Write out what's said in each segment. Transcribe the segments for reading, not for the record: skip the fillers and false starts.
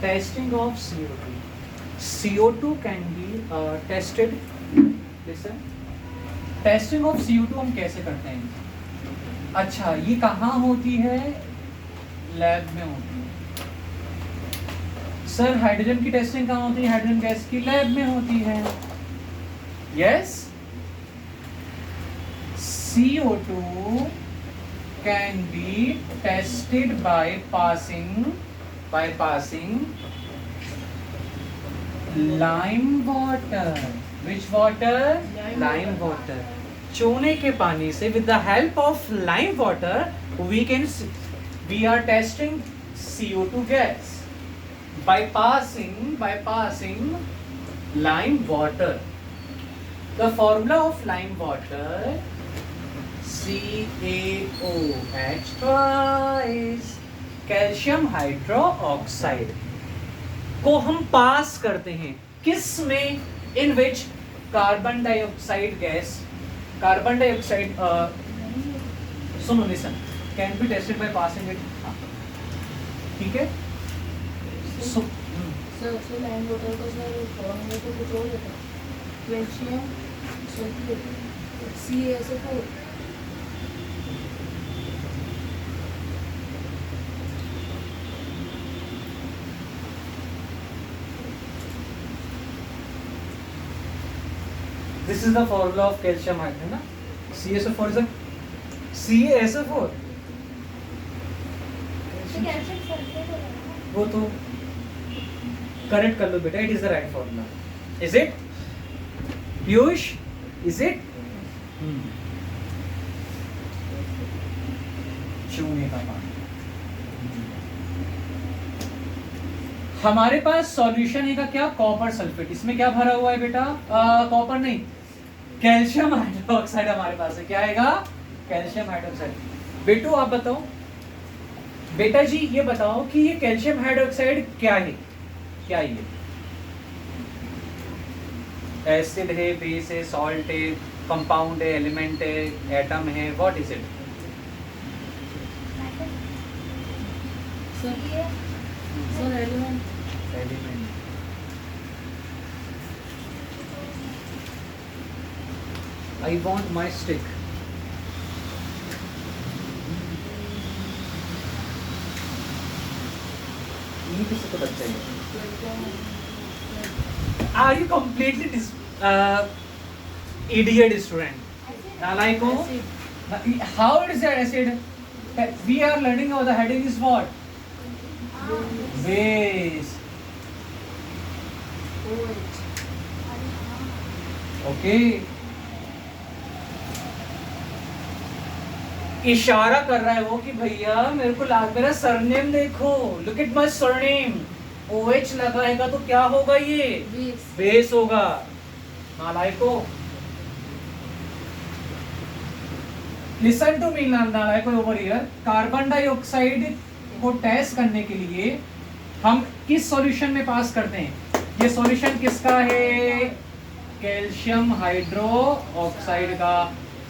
testing of CO2. CO2 can be tested. Listen. Testing of CO2 हम कैसे करते हैं? अच्छा, ये कहाँ होती है? लैब में होती है। सर हाइड्रोजन की टेस्टिंग कहाँ होती है? हाइड्रोजन गैस की लैब में होती है। Yes, CO2 can be tested by passing lime water. Which water? Lime water. चूने के पानी से with the help of lime water we are testing CO2 gas by passing lime water. The formula of lime water CaOH twice calcium hydroxide को हम पास करते हैं किस में? In which carbon dioxide gas, carbon dioxide सुनो listen, can be tested by passing it. ठीक है, सर लाइम वाटर को सर फॉर्मूला तो कुछ और होता है, calcium CaSO4। This is the formula of calcium hydrogen, ना? CaSO4 is a CaSO4। वो तो करेक्ट कर लो बेटा, it is the right formula. Is it Piyush? Is it? चूने का पानी। हमारे पास सॉल्यूशन है का क्या? Copper sulphate. इसमें क्या भरा हुआ है बेटा? कॉपर नहीं, कैल्शियम हाइड्रोक्साइड हमारे पास है। क्या आएगा? Calcium hydroxide. बेटू आप बताओ, बेटा जी ये बताओ कि ये कैल्शियम हाइड्रोक्साइड क्या है? क्या ये एसिड है, बेस है, सॉल्ट है, कंपाउंड है, एलिमेंट है, एटम है? What is it? Sir element. I want my stick. ये किसको तो बच्चा है? Are you completely idiot student? Nalaiko? How it is that acid? We are learning about the heading is what? Base. Okay. इशारा कर रहा है वो कि भैया मेरे को मेरा सरनेम देखो, look at my surname. OH लगाएगा तो क्या होगा? ये बेस होगा। नालायको, लिसन टू मी नालायको ओवर हियर। कार्बन डाइऑक्साइड को टेस्ट करने के लिए हम किस सॉल्यूशन में पास करते हैं? ये सॉल्यूशन किसका है? कैल्शियम हाइड्रोक्साइड का।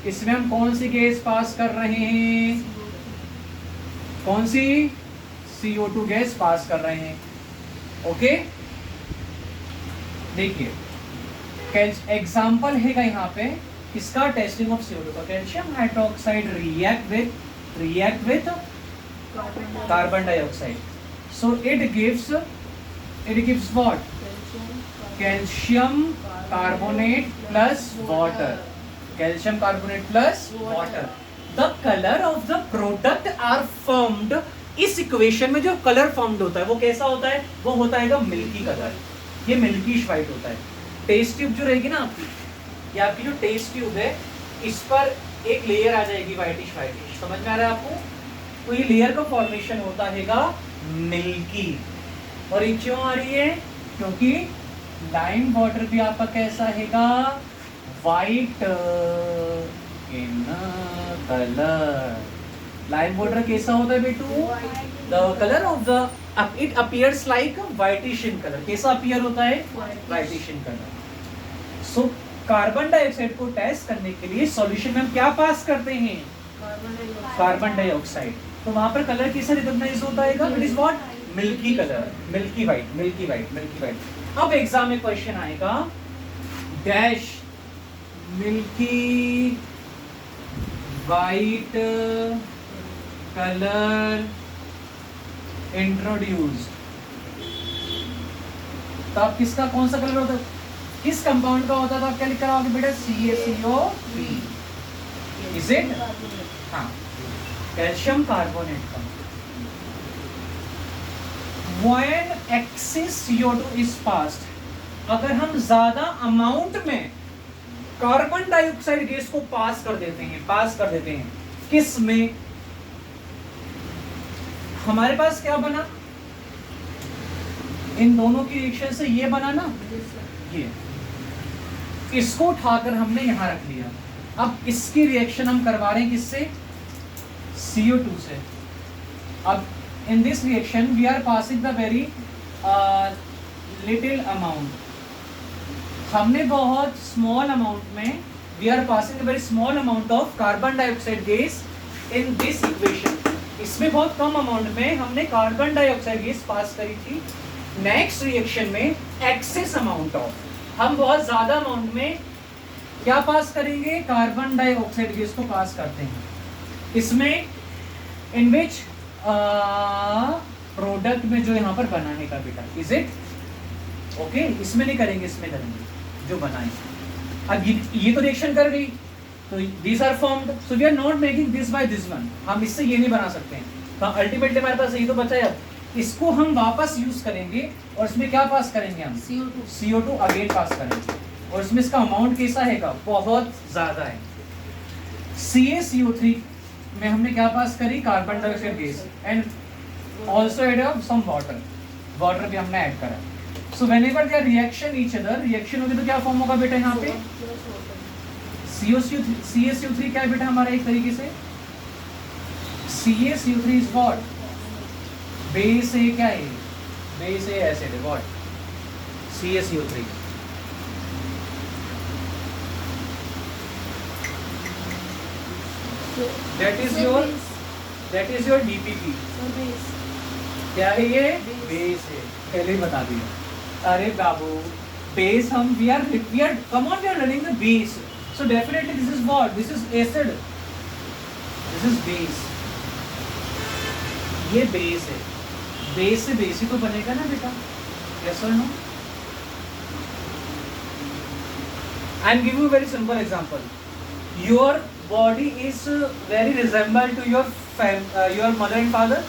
इसमें हम कौन सी गैस पास कर रहे हैं? कौन सी? CO2 गैस पास कर रहे हैं। ओके, देखिए एग्जांपल है यहाँ पे इसका टेस्टिंग ऑफ CO2 का। Calcium hydroxide react with carbon dioxide, so it gives what? Calcium carbonate plus water. Calcium carbonate plus water. The colour of the product are formed. इस इक्वेशन में जो colour formed होता है वो कैसा होता है? वो होता है मिल्की कलर। ये मिल्कीश व्हाइट होता है। टेस्ट ट्यूब जो रहेगी ना आपकी, ये आपकी जो टेस्ट ट्यूब है, इस पर एक लेयर आ जाएगी व्हाइटिश। समझ में आ रहा है आपको? तो ये लेयर का फॉर्मेशन होता है मिल्की। और ये क्यों आ रही है? क्योंकि लाइम वाटर भी आपका कैसा हैगा? White in colour. Lime water कैसा होता है बेटू? The colour of the it appears like whitish in colour. कैसा अपीयर होता है? Whitish in colour. So carbon dioxide को टेस्ट करने के लिए सॉल्यूशन में हम क्या पास करते हैं? Carbon dioxide. तो वहां पर कलर कैसा रिकॉग्नाइज होता है? It is what? Milky colour, milky white, milky white, milky white. अब एग्जाम में क्वेश्चन आएगा dash milky white colour introduced, तो आप किसका कौन सा कलर होता है, किस कंपाउंड का होता है, तो आप क्या लिख कर आओगे बेटा, CaCO3, इज इट? हाँ, कैल्शियम कार्बोनेट का। When excess CO2 is passed, अगर हम ज्यादा अमाउंट में कार्बन डाइऑक्साइड गैस को पास कर देते हैं, किस में? हमारे पास क्या बना, इन दोनों की रिएक्शन से ये बना ना, ये, इसको उठाकर हमने यहां रख लिया। अब इसकी रिएक्शन हम करवा रहे हैं किससे, CO2 से। अब in this reaction we are passing the very little amount, हमने बहुत small amount में we are passing a very small amount of carbon dioxide gas in this equation, इसमें बहुत कम अमाउंट में हमने कार्बन डाइऑक्साइड गैस पास करी थी। Next reaction में एक्सेस अमाउंट ऑफ, हम बहुत ज्यादा अमाउंट में क्या पास करेंगे, कार्बन डाइऑक्साइड गैस को पास करते हैं। इसमें इन विच प्रोडक्ट में जो यहाँ पर बनाने का बेटा, इज इट ओके? इसमें नहीं करेंगे, इसमें करेंगे जो बनाएंगे। अब ये तो रिएक्शन कर गई, तो these are formed, so we are not making this by this one, हम इससे ये नहीं बना सकते हैं। तो अल्टीमेटली हमारे पास यही तो बचा है। अब इसको हम वापस यूज करेंगे और इसमें क्या पास करेंगे, हम CO2 अगेन पास करेंगे, और इसमें इसका अमाउंट कैसा है, बहुत ज्यादा है। CaCO3 में हमने क्या पास करी, carbon dioxide gas, and also add some water भी हमने ऐड करा। So whenever they are reaction each other, reaction होगी तो क्या फॉर्म होगा बेटा, यहाँ पे CaCO3 क्या है बेटा हमारा, एक तरीके से CaCO3 इज व्हाट, बेस है, क्या है, बेस है, एसिड है, what, CaCO3। That is your DPP। क्या है ये, बेस है, पहले ही बता दिया। अरे बाबू, बेस हम we are come on, we are learning the base, so definitely this is what, this is acid, this is base, ये बेस है, बेस से बेस ही तो बनेगा ना बेटा, yes or no? I'm giving you a very simple example. Your body is very resemble to your mother and father,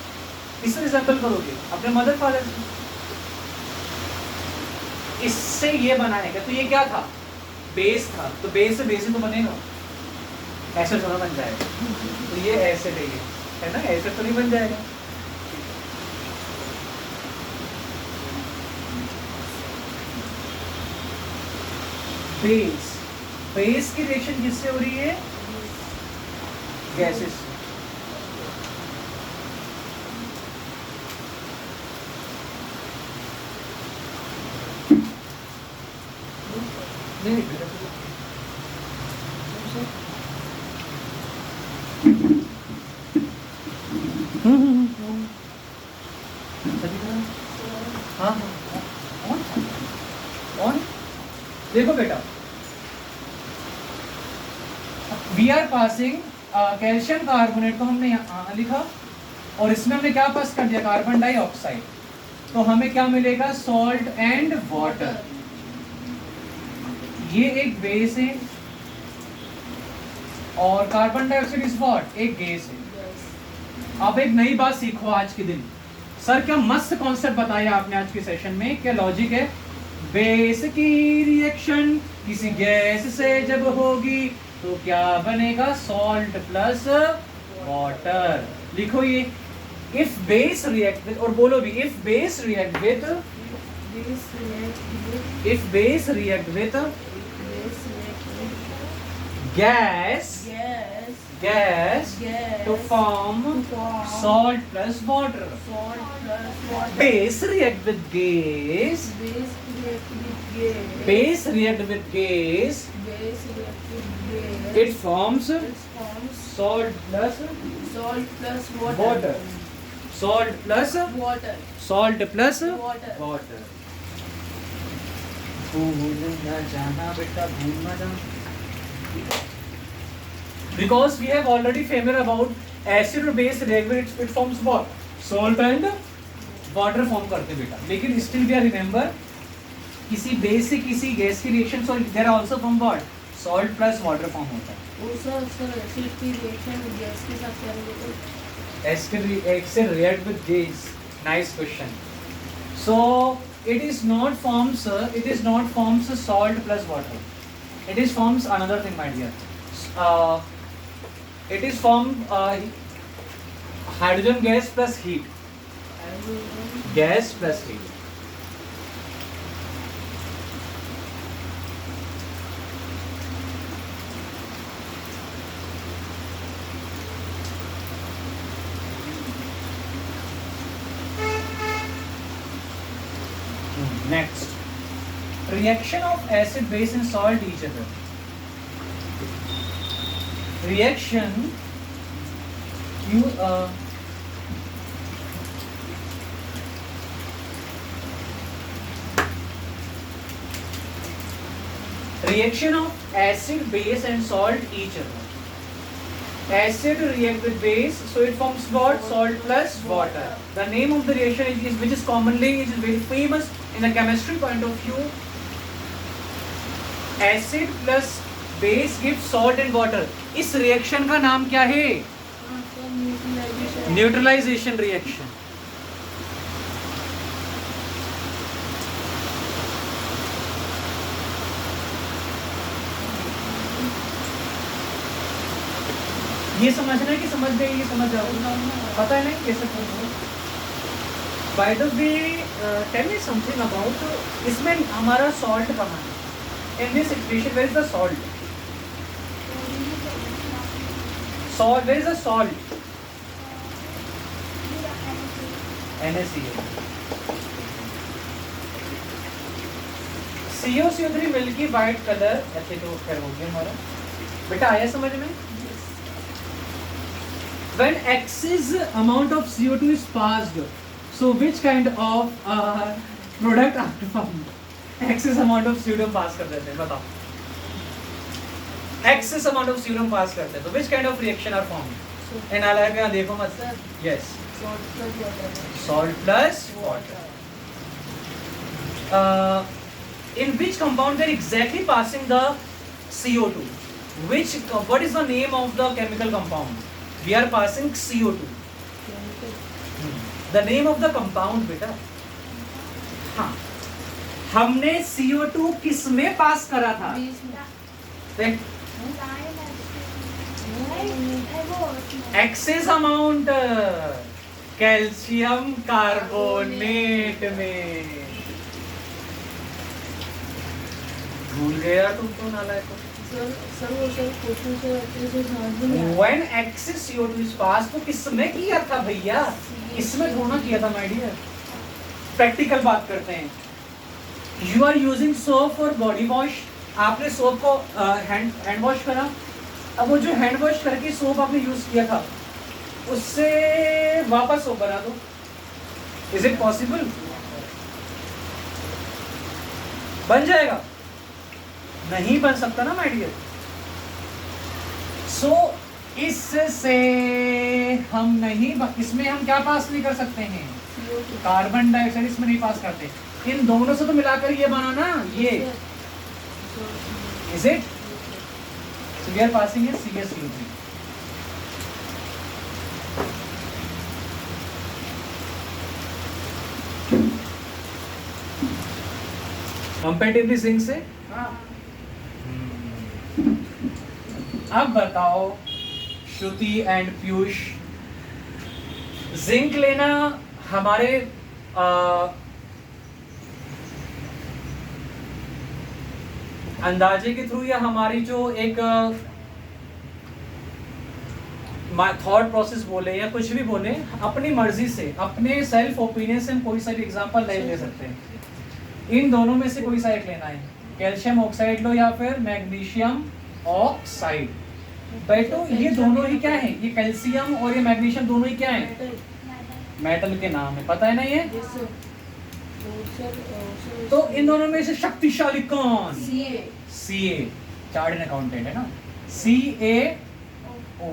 इससे resemble करोगे अपने मदर फादर से, इससे ये बनाने का, तो ये क्या था, बेस था, तो बेस से बेस ही तो बनेगा, एसिड थोड़ा बन जाएगा, तो ये एसिड है ना, एसिड तो नहीं बन जाएगा। बेस, बेस की रिएक्शन किससे हो रही है, गैसेस। हाँ ऑन देखो बेटा, we are passing calcium carbonate को हमने यहाँ लिखा, और इसमें हमने क्या पास कर दिया, कार्बन डाइऑक्साइड, तो हमें क्या मिलेगा, सॉल्ट एंड वाटर। ये एक बेस है और कार्बन डाइऑक्साइड इज व्हाट, एक गैस है। आप एक नई बात सीखो आज के दिन, सर क्या मस्त कॉन्सेप्ट बताया आपने आज के सेशन में, क्या लॉजिक है, बेस की रिएक्शन किसी गैस से जब होगी तो क्या बनेगा, सॉल्ट प्लस वाटर। लिखो ये, इफ बेस रिएक्ट विद, और बोलो भी, if base react with, if base react with gas to form salt plus water. Base react with gas. Base react with gas. It forms salt plus water. Salt plus water salt plus water water. भूल न जाना बेटा, भूल न जाना। Because we have already familiar about acid or base reaction, it forms what? Salt and water form करते बेटा। लेकिन still we remember किसी बेस से किसी गैस की reaction salt there also from what? Salt plus water form होता है। वो सर एसिड की रिएक्शन गैस के साथ करेंगे तो Acid react with gas. Nice question. So it is not forms salt plus water. It is forms another thing, my dear. It is formed hydrogen gas plus heat. Gas plus heat. Next, reaction of acid, base and salt each other. Reaction, reaction of acid, base and salt each other. Acid react with base, so it forms what? Salt plus water. The name of the reaction is which is commonly is very famous in the chemistry point of view. Acid plus base gives salt and water. इस reaction का नाम क्या है? Neutralization reaction. ये समझना है कि समझ गए? ये समझ जाओ, पता है नहीं कैसे करना। By the way tell me something about, इसमें हमारा सॉल्ट कहाँ है? In this equation where is the salt? Salt, where is the salt? NaCl। CO3 milky white colour, ऐसे तो खैर हो गया हमारा। बेटा आया समझ में? When excess amount of CO2 is passed, so which kind of product are formed? Excess amount of CO2 pass कर देते हैं, बताओ। Excess amount of CO2 pass करते हैं, तो which kind of reaction are formed? Analyse का देखो मत। Yes. Salt plus water. In which compound they are exactly passing the CO2? What is the name of the chemical compound? We are passing CO2. The name of the compound बेटा। हाँ, हमने CO2 किस में पास करा था? Excess amount calcium carbonate में। भूल गया तुम तो नालायक को। When excess CO2 is passed, तो किसमें किया था भैया? इसमें थोड़ा किया था माय डियर। प्रैक्टिकल बात करते हैं। You are using soap for body wash. आपने सोप को हैंड वॉश करा। अब वो जो हैंड वॉश करके सोप आपने यूज किया था, उससे वापस सोप बना दो। Is it possible? बन जाएगा? नहीं बन सकता ना माय डियर। सो इससे हम नहीं, इसमें हम क्या पास नहीं कर सकते हैं? कार्बन डाइऑक्साइड इसमें नहीं पास करते। इन दोनों से तो मिलाकर ये बना ना, ये। Is it? So we are passing it CaCO3। Comparatively zinc से। अब बताओ श्रुति एंड पीयूष, जिंक लेना हमारे अंदाजे के थ्रू या हमारी जो एक थॉट प्रोसेस बोले या कुछ भी बोले, अपनी मर्जी से, अपने सेल्फ ओपिनियन से हम कोई सा भी एग्जांपल नहीं ले सकते हैं। इन दोनों में से कोई सा एक लेना है, कैल्शियम ऑक्साइड लो या फिर मैग्नीशियम ऑक्साइड। बेटो ये दोनों ही क्या है? ये कैल्शियम और ये मैग्नीशियम दोनों ही क्या है? मेटल के नाम है, पता है ना ये? Yes, sir. No, sir. Sir. तो इन दोनों में से शक्तिशाली कौन? CA. CA, चार्टर्ड अकाउंटेंट है ना, CaO.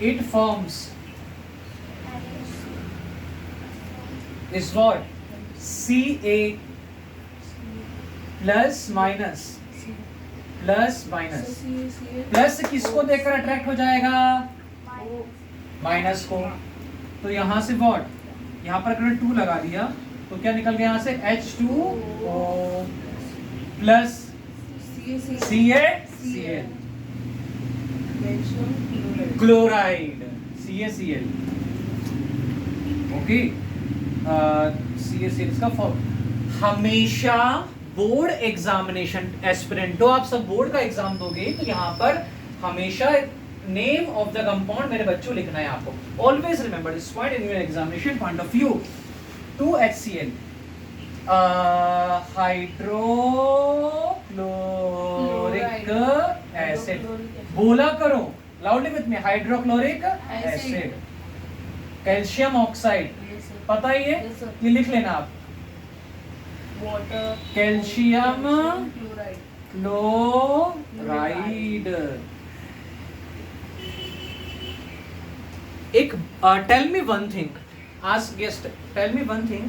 It forms is what? Ca plus minus plus minus plus किसको देखकर अट्रैक्ट हो जाएगा? माइनस को. तो यहाँ से व्हाट, यहाँ पर अगर 2 लगा दिया तो क्या निकल गया यहाँ से? H2O plus CaCl chloride CaCl. Okay, CaCl इसका फॉर्म. हमेशा बोर्ड एग्जामिनेशन एस्पिरेंटो, आप सब बोर्ड का एग्जाम दोगे तो यहाँ पर हमेशा नेम ऑफ द कंपाउंड मेरे बच्चों लिखना है आपको. Always remember this point in your examination point of view. 2HCl hydrochloric acid. बोला करो loudly with me, hydrochloric acid. Calcium oxide, पता ही है, ये लिख लेना आप. Water, calcium chloride. क्लोराइड. एक tell me one thing, ask guest, tell me one thing.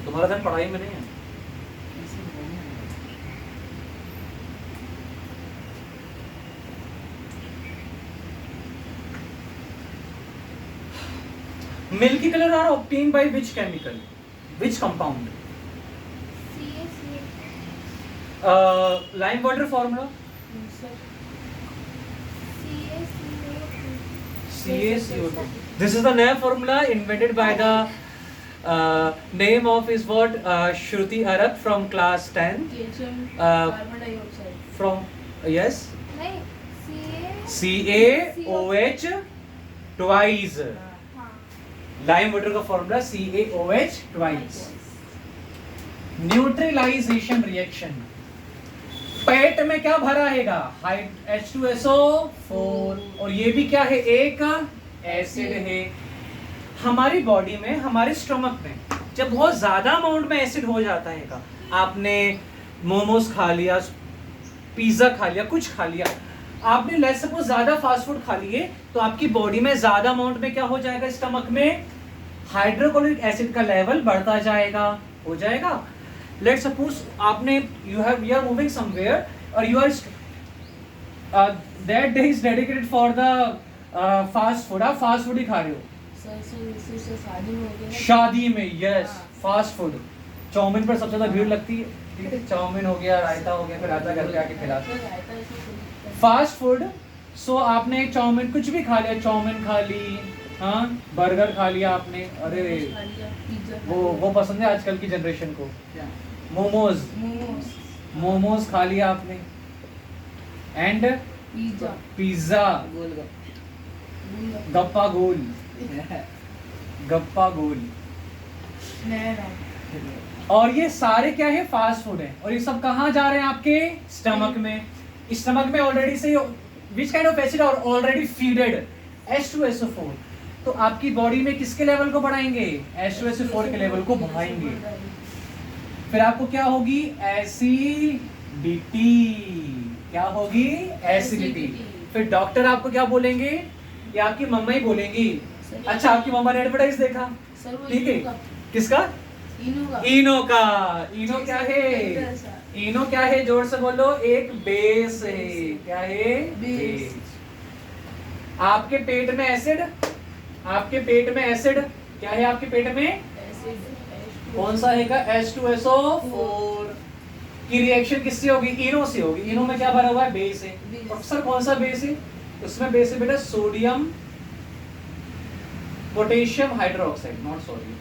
तुम्हारा ध्यान पढ़ाई में नहीं है? Milky color are obtained by which chemical? Which compound? Lime water formula? CaCO2. This is the name formula invented by the name of is what? Shruti Arab from class 10. Carbon dioxide. From yes. नहीं, CaOH twice. Lime water का formula CaOH twice. Neutralisation reaction. पेट में क्या भरा रहेगा? H2SO4. और ये भी क्या है? एक एसिड है. हमारी बॉडी में, हमारे स्टमक में जब बहुत ज्यादा अमाउंट में एसिड हो जाता है का, आपने मोमोज खा लिया, पिज्जा खा लिया, कुछ खा लिया, आपने लेट्स सपोज ज्यादा फास्ट फूड खा लिए, तो आपकी बॉडी में ज्यादा अमाउंट में क्या हो जाएगा? स्टमक में हाइड्रोक्लोरिक एसिड का लेवल बढ़ता जाएगा, हो जाएगा. लेट्स सपोज आपने यू आर मूविंग समवेयर और you are that day is dedicated for the fast food. आप फास्ट फूड ही खा रहे हो शादी में हो गया. शादी में. Yes, fast food. चाउमीन पर सबसे ज्यादा भीड़ लगती है. ठीक है, चाउमीन हो गया, रायता हो गया, फिर रायता घर पे आके खिलाते हैं. Fast food. सो आपने एक चाउमीन कुछ भी खा लिया, चाउमीन खा ली, हाँ, बर्गर खा लिया आपने. अरे वो पसंद है आजकल की जनरेशन को. मोमोज मोमोज खा लिया आपने. एंड पिज्जा, गप्पा गोल, गप्पा गोल. और ये सारे क्या है? फास्ट फूड है. और ये सब कहाँ जा रहे हैं? आपके स्टमक में. स्टमक में ऑलरेडी से विच काइंड ऑफ एसिड और ऑलरेडी फीडेड? H2SO4. तो आपकी बॉडी में किसके लेवल को बढ़ाएंगे? H2SO4 के लेवल को बढ़ाएंगे. फिर आपको क्या होगी? एसिडिटी. क्या होगी? एसिडिटी. फिर डॉक्टर आपको क्या बोलेंगे? या आपकी मम्मा ही बोलेंगी. अच्छा, आपकी मम्मा ने एडवर्टाइज देखा, ठीक है, किसका? इनो का. इनो क्या है? इनो क्या है? जोर से बोलो. एक बेस है. क्या है? बेस. आपके पेट में एसिड, आपके पेट में एसिड क्या है? आपके पेट में कौन सा है? H2SO4 की रिएक्शन किससे होगी? इनो से होगी. इनो में क्या भरा हुआ है? बेस है. प्रोफेसर कौन सा बेस है? उसमें बेस है बेटा sodium potassium hydroxide, not sodium.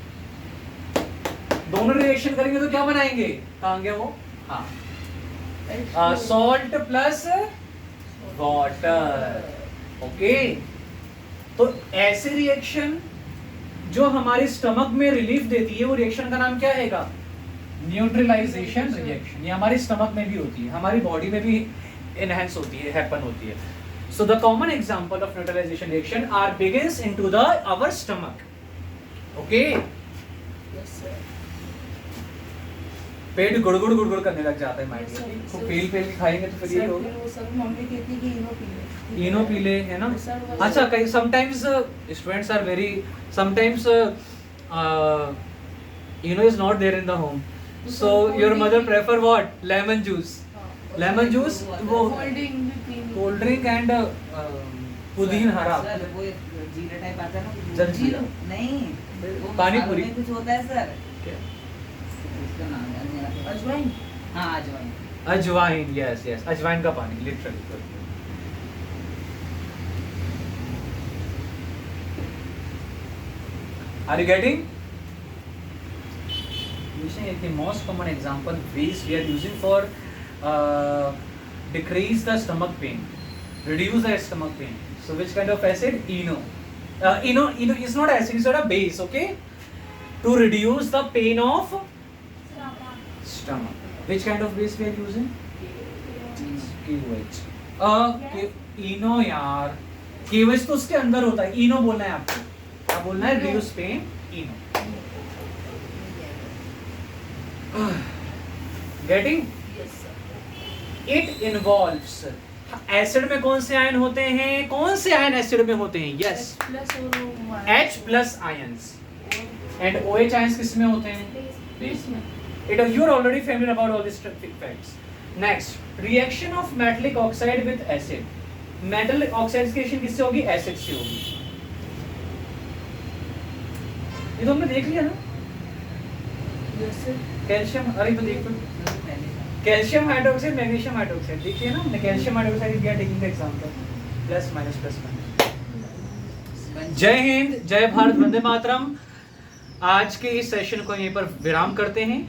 दोनों रिएक्शन करेंगे तो क्या बनाएंगे? कहाँ गया वो? हाँ, सॉल्ट प्लस वाटर. ओके. तो ऐसे रिएक्शन जो हमारे स्टमक में रिलीफ देती है, वो रिएक्शन का नाम क्या है? न्यूट्रलाइजेशन रिएक्शन, ये हमारे स्टमक में भी होती है, हमारी बॉडी में भी एनहेंस होती है, हैपन होती है. So the common example of neutralization reaction are begins into the our stomach. Okay, Yes, sir. पेट गुड़गुड़ गुड़गुड़ करने लग जाता है माइंड. Yes, sir. तो पेल पेल के खाएंगे तो फिर ये सर, होगा. फिर वो सब मम्मी कहती कि इनो पी ले. इनो पी ले, है ना. सर, वो- अच्छा, कई sometimes students are very sometimes Eno is not there in the home, so your mother prefer what, lemon juice. Lemon juice, वो Holding भी पीनी. कोल्ड ड्रिंक एंड पुदीन हरा. सर वो एक जीरा टाइप आता है ना, जलजीरा. नहीं वो पानी मसालों पूरी. में कुछ होता है सर, क्या? उसका नाम याद नहीं आ रहा. अजवाइन. हाँ अजवाइन. अजवाइन, यस यस, अजवाइन का पानी literally. Are you getting? The most common example ways we are using for decrease the stomach pain, reduce the stomach pain. So which kind of acid? Eno. Eno is not acid, it's not a base. Okay, to reduce the pain of stomach. Which kind of base we are using? KOH. Eno यार, KOH तो उसके अंदर होता है. Eno बोलना है आपको. क्या बोलना है? Reduce pain. Eno. Getting? Yes, sir. It involves. Acid में कौन से आयन होते हैं? कौन से आयन एसिड में होते हैं? यस, H plus और वो H plus ions. And OH ions किस में होते हैं? Base में. You are already familiar about all these facts. Next, reaction of metallic oxide with acid. Metal oxide की reaction किससे होगी? एसिड से होगी. ये तो हमने देख लिया ना. Yes, sir. कैल्शियम, अरे तो देख लो, कैल्शियम हाइड्रोक्साइड, मैग्नीशियम हाइड्रोक्साइड. देखिए ना, हमने calcium hydroxide we are taking the example. Plus minus plus minus. जय हिंद, जय भारत, वंदे मातरम. आज के इस सेशन को यहीं पर विराम करते हैं.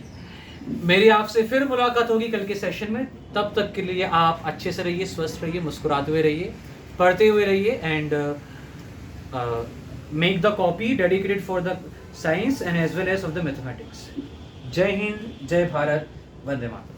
मेरी आपसे फिर मुलाकात होगी कल के सेशन में. तब तक के लिए आप अच्छे से रहिए, स्वस्थ रहिए, मुस्कुराते हुए रहिए, पढ़ते हुए रहिए and make the copy dedicated for the science and as well as of the mathematics. जय हिंद, जय भारत, वंदे मातरम.